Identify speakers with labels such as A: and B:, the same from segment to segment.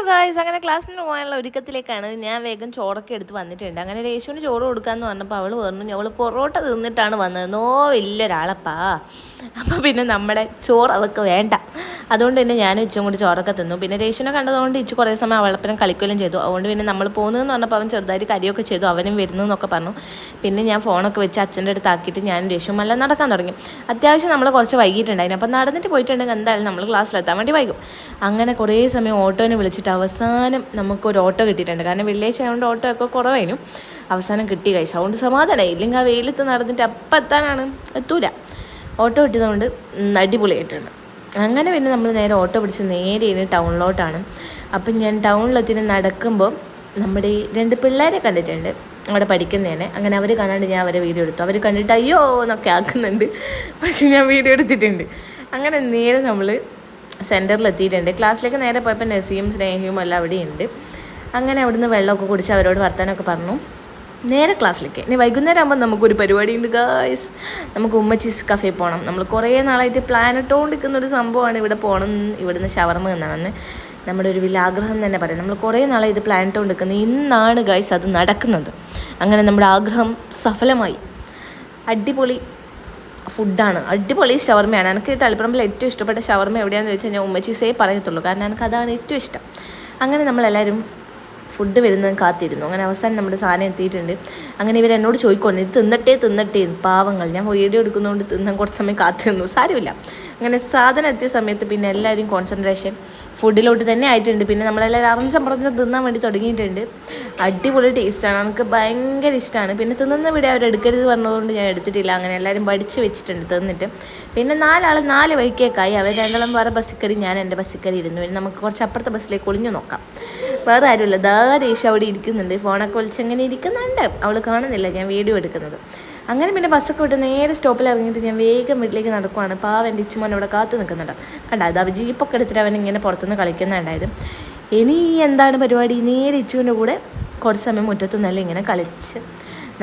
A: Guys, അങ്ങനെ ക്ലാസ്സിന് പോകാനുള്ള ഒരുക്കത്തിലേക്കാണ്. ഞാൻ വേഗം ചോറൊക്കെ എടുത്ത് വന്നിട്ടുണ്ട്. അങ്ങനെ രേശുവിന് ചോറ് കൊടുക്കാമെന്ന് പറഞ്ഞപ്പോൾ അവൾ പറഞ്ഞു അവൾ പൊറോട്ട തിന്നിട്ടാണ് വന്നത്. വലിയൊരാളപ്പാ. അപ്പോൾ പിന്നെ നമ്മുടെ ചോറ് അവൾക്ക് വേണ്ട. അതുകൊണ്ട് തന്നെ ഞാൻ ഇച്ചും കൂടി ചോറൊക്കെ തിന്നു. പിന്നെ രേശുവിനെ കണ്ടതുകൊണ്ട് ഇച്ചു കുറേ സമയം അവളപ്പനം കളിക്കുകയും ചെയ്തു. അതുകൊണ്ട് പിന്നെ നമ്മൾ പോകുന്നതെന്ന് പറഞ്ഞപ്പോൾ അവൻ ചെറുതായിട്ട് കരിയൊക്കെ ചെയ്തു. അവനും വരുന്നു എന്നൊക്കെ പറഞ്ഞു. പിന്നെ ഞാൻ ഫോണൊക്കെ വെച്ച് അച്ഛൻ്റെ അടുത്ത് ആക്കിയിട്ട് ഞാൻ രേശുവും എല്ലാം നടക്കാൻ തുടങ്ങി. അത്യാവശ്യം നമ്മൾ കുറച്ച് വൈകിട്ടുണ്ടായിരുന്നു. അപ്പം നടന്നിട്ട് പോയിട്ടുണ്ടെങ്കിൽ എന്തായാലും നമ്മൾ ക്ലാസ്സിലെത്താൻ വേണ്ടി വൈകും. അങ്ങനെ കുറേ സമയം ഓട്ടോനെ വിളിച്ചിട്ട് അവസാനം നമുക്കൊരു ഓട്ടോ കിട്ടിയിട്ടുണ്ട്. കാരണം വെള്ളിയാഴ്ച ആയതുകൊണ്ട് ഓട്ടോ ഒക്കെ കുറവായിരുന്നു. അവസാനം കിട്ടി കഴിച്ചു. അതുകൊണ്ട് സമാധാനമായി. ഇല്ലെങ്കിൽ ആ വെയിലത്ത് നടന്നിട്ട് അപ്പം എത്താനാണ് എത്തൂല. ഓട്ടോ കിട്ടിയതുകൊണ്ട് അടിപൊളിയായിട്ടുണ്ട്. അങ്ങനെ പിന്നെ നമ്മൾ നേരെ ഓട്ടോ പിടിച്ച് നേരെ ഇനി ടൗണിലോട്ടാണ്. അപ്പം ഞാൻ ടൗണിലെത്തിന് നടക്കുമ്പോൾ നമ്മുടെ ഈ 2 പിള്ളേരെ കണ്ടിട്ടുണ്ട് അവിടെ പഠിക്കുന്നതന്നെ. അങ്ങനെ അവർ കാണാണ്ട് ഞാൻ അവരെ വീഡിയോ എടുത്തു. അവർ കണ്ടിട്ട് അയ്യോ എന്നൊക്കെ ആക്കുന്നുണ്ട്. പക്ഷെ ഞാൻ വീഡിയോ എടുത്തിട്ടുണ്ട്. അങ്ങനെ നേരെ നമ്മൾ സെൻറ്ററിലെത്തിയിട്ടുണ്ട്. ക്ലാസ്സിലേക്ക് നേരെ പോയപ്പോൾ നസിയും സ്നേഹിയും എല്ലാം അവിടെയുണ്ട്. അങ്ങനെ അവിടുന്ന് വെള്ളമൊക്കെ കുടിച്ച് അവരോട് വർത്താനമൊക്കെ പറഞ്ഞു നേരെ ക്ലാസ്സിലേക്ക്. ഇനി വൈകുന്നേരം ആകുമ്പോൾ നമുക്കൊരു പരിപാടി ഉണ്ട് ഗായ്സ്. നമുക്ക് ഉമ്മച്ചീസ് കഫേ പോകണം. നമ്മൾ കുറേ നാളായിട്ട് പ്ലാൻ ഇട്ടുകൊണ്ടിരിക്കുന്നൊരു സംഭവമാണ് ഇവിടെ പോകണം, ഇവിടുന്ന് ഷവർമ എന്നാണെന്ന് നമ്മുടെ ഒരു വലിയ ആഗ്രഹം തന്നെ പറയാം. നമ്മൾ കുറേ നാളായി ഇത് പ്ലാൻ ഇട്ടുകൊണ്ടിരിക്കുന്നത്. ഇന്നാണ് ഗായ്സ് അത് നടക്കുന്നത്. അങ്ങനെ നമ്മുടെ ആഗ്രഹം സഫലമായി. അടിപൊളി ഫുഡാണ്, അടിപൊളി ഷവർമയാണ്. എനിക്ക് തളിപ്പറമ്പിൽ ഏറ്റവും ഇഷ്ടപ്പെട്ട ഷവർമ എവിടെയാണെന്ന് ചോദിച്ചാൽ ഞാൻ ഉമ്മച്ചീസേ പറയത്തുള്ളൂ. കാരണം എനിക്ക് അതാണ് ഏറ്റവും ഇഷ്ടം. അങ്ങനെ നമ്മളെല്ലാവരും ഫുഡ് വരുന്നത് കാത്തിരുന്നു. അങ്ങനെ അവസാനം നമ്മുടെ സാധനം എത്തിയിട്ടുണ്ട്. അങ്ങനെ ഇവരെന്നോട് ചോദിക്കുന്നു ഇത് തിന്നട്ടേ പാവങ്ങൾ. ഞാൻ വീഡിയോ എടുക്കുന്നതുകൊണ്ട് തിന്നാൻ കുറച്ച് സമയം കാത്തിരുന്നു. സാരമില്ല. അങ്ങനെ സാധനം എത്തിയ സമയത്ത് പിന്നെ എല്ലാവരും കോൺസെൻട്രേഷൻ ഫുഡിലോട്ട് തന്നെ ആയിട്ടുണ്ട്. പിന്നെ നമ്മളെല്ലാവരും അറഞ്ചം തിന്നാൻ വേണ്ടി തുടങ്ങിയിട്ടുണ്ട്. അടിപൊളി ടേസ്റ്റാണ്, നമുക്ക് ഭയങ്കര ഇഷ്ടമാണ്. പിന്നെ തിന്നുന്ന വീഡിയോ അവർ എടുക്കരുത് പറഞ്ഞതുകൊണ്ട് ഞാൻ എടുത്തിട്ടില്ല. അങ്ങനെ എല്ലാവരും പഠിച്ച് വെച്ചിട്ടുണ്ട് തിന്നിട്ട്. പിന്നെ 4 ആൾ 4 വഴിക്കേക്കായി. അവർ 2 വേറെ ബസ്സിൽ കയറി, ഞാൻ എൻ്റെ ബസ്സിൽ കയറി ഇരുന്നു. പിന്നെ നമുക്ക് കുറച്ച് അപ്പുറത്തെ ബസ്സിലേക്ക് ഒളിഞ്ഞു നോക്കാം. വേറെ ആരുമില്ല. ദേശം അവിടെ ഇരിക്കുന്നുണ്ട്, ഫോണൊക്കെ വിളിച്ചങ്ങനെ ഇരിക്കുന്നുണ്ട്. അവൾ കാണുന്നില്ല ഞാൻ വീഡിയോ എടുക്കുന്നത്. അങ്ങനെ പിന്നെ ബസ്സൊക്കെ വിട്ട് നേരെ സ്റ്റോപ്പിൽ ഇറങ്ങിയിട്ട് ഞാൻ വേഗം വീട്ടിലേക്ക് നടക്കുവാണ്. പാവം എൻ്റെ ഇച്ചുമോൻ അവിടെ കാത്തു നിൽക്കുന്നുണ്ട്. കണ്ട അത് അവൻ ജീപ്പൊക്കെ എടുത്തിട്ട് അവൻ ഇങ്ങനെ പുറത്തുനിന്ന് കളിക്കുന്നുണ്ടായത്. ഇനി എന്താണ് പരിപാടി? നേരെ ഇച്ചുവിൻ്റെ കൂടെ കുറച്ച് സമയം മുറ്റത്ത് നല്ല ഇങ്ങനെ കളിച്ച്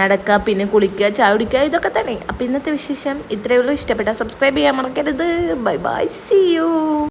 A: നടക്കുക, പിന്നെ കുളിക്കുക, ചായ കുടിക്കുക, ഇതൊക്കെ തന്നെ. അപ്പോൾ ഇന്നത്തെ വിശേഷം ഇത്രയേ ഉള്ളൂ. ഇഷ്ടപ്പെട്ടാൽ സബ്സ്ക്രൈബ് ചെയ്യാൻ മറക്കരുത്. Bye bye, see U.